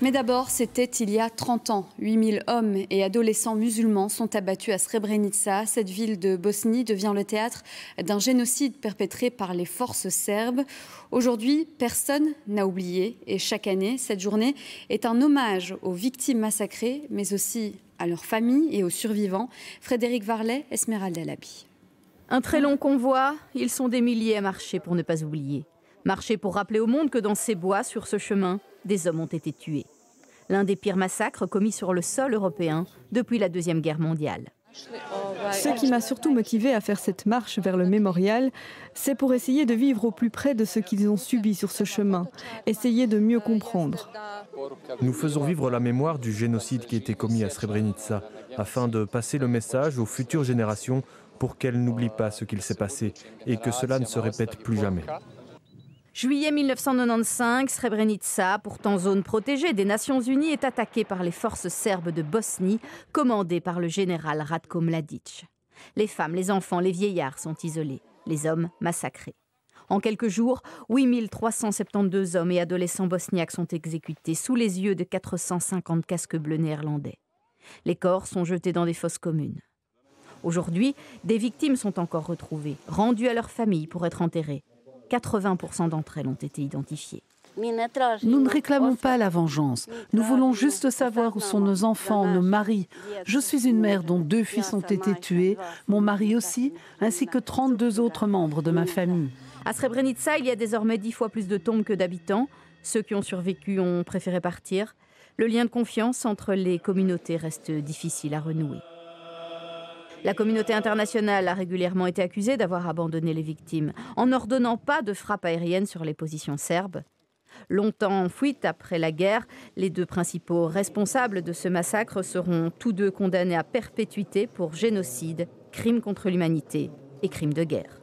Mais d'abord, c'était il y a 30 ans. 8000 hommes et adolescents musulmans sont abattus à Srebrenica. Cette ville de Bosnie devient le théâtre d'un génocide perpétré par les forces serbes. Aujourd'hui, personne n'a oublié. Et chaque année, cette journée est un hommage aux victimes massacrées, mais aussi à leurs familles et aux survivants. Frédéric Varlet, Esmeralda Labi. Un très long convoi, ils sont des milliers à marcher pour ne pas oublier. Marcher pour rappeler au monde que dans ces bois, sur ce chemin, des hommes ont été tués. L'un des pires massacres commis sur le sol européen depuis la Deuxième Guerre mondiale. Ce qui m'a surtout motivé à faire cette marche vers le mémorial, c'est pour essayer de vivre au plus près de ce qu'ils ont subi sur ce chemin, essayer de mieux comprendre. Nous faisons vivre la mémoire du génocide qui a été commis à Srebrenica, afin de passer le message aux futures générations pour qu'elles n'oublient pas ce qu'il s'est passé et que cela ne se répète plus jamais. Juillet 1995, Srebrenica, pourtant zone protégée des Nations Unies, est attaquée par les forces serbes de Bosnie, commandées par le général Ratko Mladic. Les femmes, les enfants, les vieillards sont isolés, les hommes massacrés. En quelques jours, 8372 hommes et adolescents bosniaques sont exécutés sous les yeux de 450 casques bleus néerlandais. Les corps sont jetés dans des fosses communes. Aujourd'hui, des victimes sont encore retrouvées, rendues à leurs familles pour être enterrées. 80% d'entre elles ont été identifiées. Nous ne réclamons pas la vengeance. Nous voulons juste savoir où sont nos enfants, nos maris. Je suis une mère dont 2 fils ont été tués, mon mari aussi, ainsi que 32 autres membres de ma famille. À Srebrenica, il y a désormais 10 fois plus de tombes que d'habitants. Ceux qui ont survécu ont préféré partir. Le lien de confiance entre les communautés reste difficile à renouer. La communauté internationale a régulièrement été accusée d'avoir abandonné les victimes, en n'ordonnant pas de frappes aériennes sur les positions serbes. Longtemps en fuite après la guerre, les 2 principaux responsables de ce massacre seront tous 2 condamnés à perpétuité pour génocide, crime contre l'humanité et crime de guerre.